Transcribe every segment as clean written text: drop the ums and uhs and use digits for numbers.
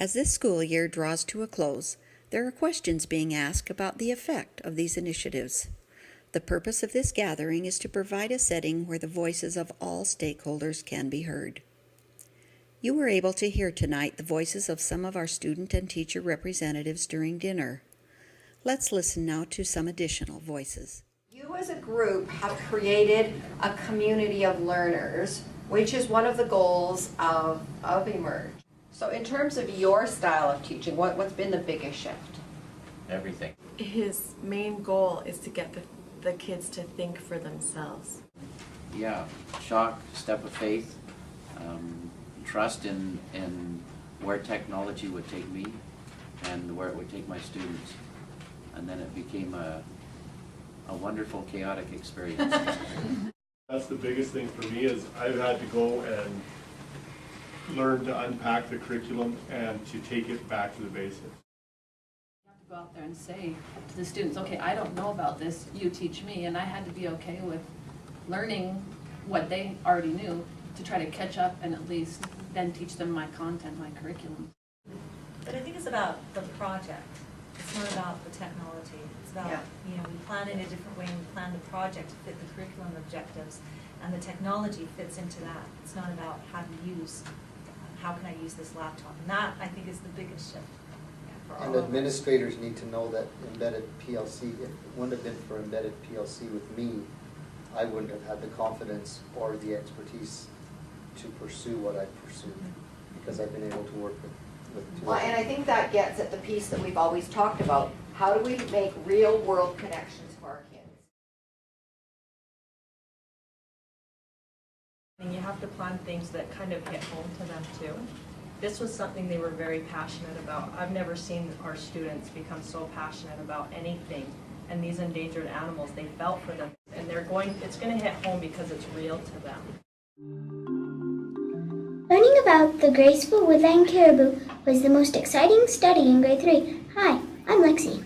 As this school year draws to a close, there are questions being asked about the effect of these initiatives. The purpose of this gathering is to provide a setting where the voices of all stakeholders can be heard. You were able to hear tonight the voices of some of our student and teacher representatives during dinner. Let's listen now to some additional voices. You as a group have created a community of learners, which is one of the goals of eMERGE. So in terms of your style of teaching, what's been the biggest shift? Everything. His main goal is to get the kids to think for themselves. Yeah, shock, step of faith, trust in where technology would take me and where it would take my students. And then it became a wonderful, chaotic experience. That's the biggest thing for me is I've had to go and learn to unpack the curriculum and to take it back to the basics. You have to go out there and say to the students, okay, I don't know about this, you teach me, and I had to be okay with learning what they already knew to try to catch up and at least then teach them my content, my curriculum. But I think it's about the project. It's not about the technology. It's about, you know, we plan in a different way and we plan the project to fit the curriculum objectives, and the technology fits into that. It's not about how can I use this laptop? And that, I think, is the biggest shift. And administrators need to know that embedded PLC, if it wouldn't have been for embedded PLC with me, I wouldn't have had the confidence or the expertise to pursue what I pursued, because I've been able to work with Well, and I think that gets at the piece that we've always talked about. How do we make real world connections for our kids? And you have to plan things that kind of hit home to them too. This was something they were very passionate about. I've never seen our students become so passionate about anything. And these endangered animals, they felt for them. And it's going to hit home because it's real to them. Learning about the graceful woodland caribou was the most exciting study in grade 3. Hi, I'm Lexi.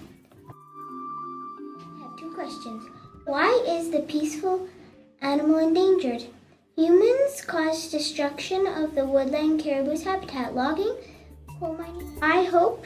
I have two questions. Why is the peaceful animal endangered? Humans cause destruction of the woodland caribou's habitat, logging, coal mining. I hope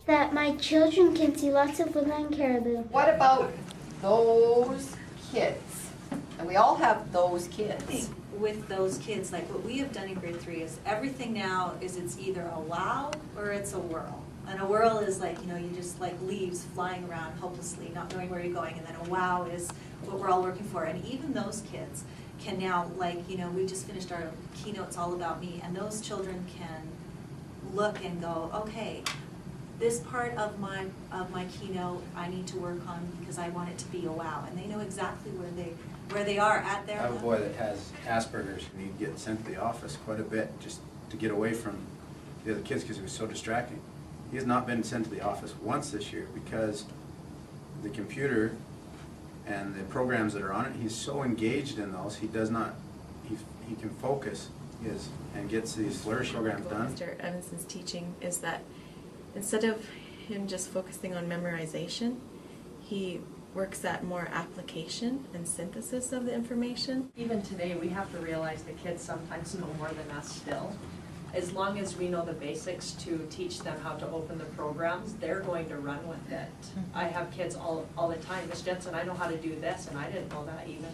that my children can see lots of woodland caribou. What about those kids? And we all have those kids. With those kids, like what we have done in grade 3 is everything now is it's either a wow or it's a whirl. And a whirl is like, you know, you just like leaves flying around helplessly, not knowing where you're going. And then a wow is what we're all working for. And even those kids can now, like, you know, we just finished our keynotes all about me, and those children can look and go, okay, this part of my keynote I need to work on because I want it to be a wow. And they know exactly where they are at their I have a boy that has Asperger's, and he'd get sent to the office quite a bit just to get away from the other kids because he was so distracting. He has not been sent to the office once this year because the computer and the programs that are on it, he's so engaged in those, he can focus and gets these flourish programs done. Mr. Evanson's teaching is that instead of him just focusing on memorization, he works at more application and synthesis of the information. Even today, we have to realize the kids sometimes know more than us still. As long as we know the basics to teach them how to open the programs, they're going to run with it. I have kids all the time, Ms. Jensen, I know how to do this, and I didn't know that even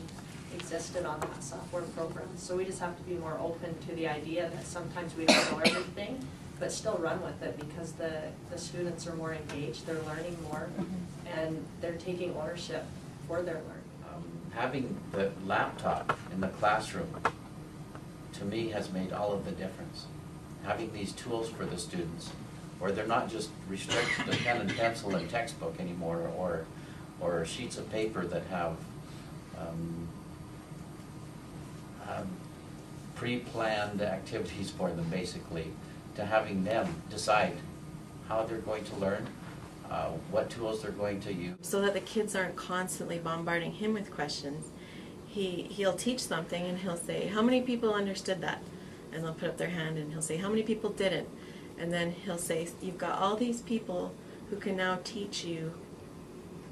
existed on that software program. So we just have to be more open to the idea that sometimes we don't know everything, but still run with it because the students are more engaged, they're learning more, and they're taking ownership for their learning. Having the laptop in the classroom, to me, has made all of the difference. Having these tools for the students, where they're not just restricted to pen and pencil and textbook anymore, or sheets of paper that have pre-planned activities for them, basically, to having them decide how they're going to learn, what tools they're going to use. So that the kids aren't constantly bombarding him with questions. He'll teach something and he'll say, how many people understood that? And they'll put up their hand and he'll say, how many people didn't? And then he'll say, you've got all these people who can now teach you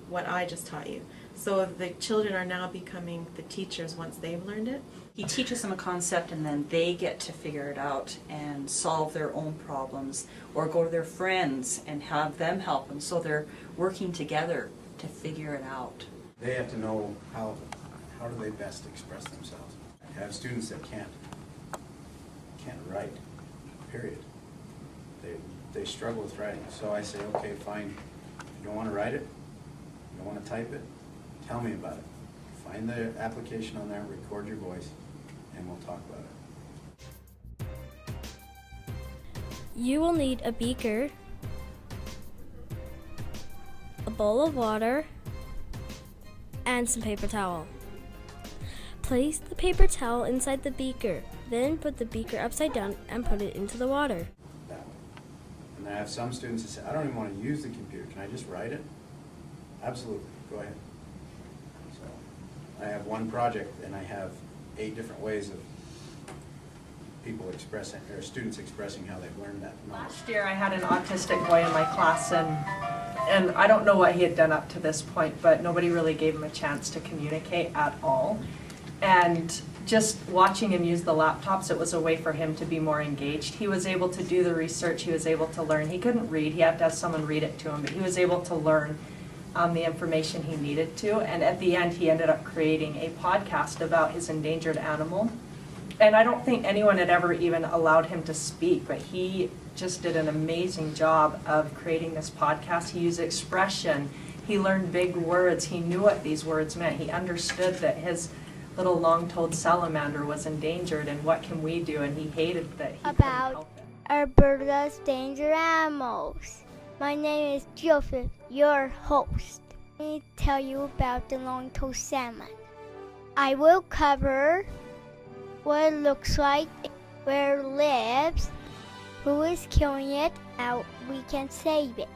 what I just taught you. So the children are now becoming the teachers once they've learned it. He teaches them a concept and then they get to figure it out and solve their own problems or go to their friends and have them help them. So they're working together to figure it out. They have to know how do they best express themselves. I have students that can't write, period. They struggle with writing. So I say, okay, fine, if you don't want to write it, you don't want to type it, tell me about it. Find the application on there, record your voice, and we'll talk about it. You will need a beaker, a bowl of water, and some paper towel. Place the paper towel inside the beaker, then put the beaker upside down and put it into the water. That way. And then I have some students that say, I don't even want to use the computer, can I just write it? Absolutely, go ahead. So I have one project and I have 8 different ways of people expressing, or students expressing how they've learned that knowledge. Last year I had an autistic boy in my class, and I don't know what he had done up to this point, but nobody really gave him a chance to communicate at all. And just watching him use the laptops, it was a way for him to be more engaged. He was able to do the research, he was able to learn. He couldn't read, he had to have someone read it to him, but he was able to learn the information he needed to. And at the end, he ended up creating a podcast about his endangered animal. And I don't think anyone had ever even allowed him to speak, but he just did an amazing job of creating this podcast. He used expression, he learned big words, he knew what these words meant, he understood that his little long-toed salamander was endangered and what can we do, and he hated that he couldn't help it. Alberta's Danger Animals. My name is Joseph, your host. Let me tell you about the long-toed salmon. I will cover what it looks like, where it lives, who is killing it, how we can save it.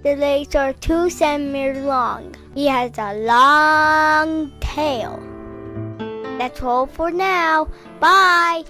The legs are 2 centimeters long. He has a long tail. That's all for now. Bye!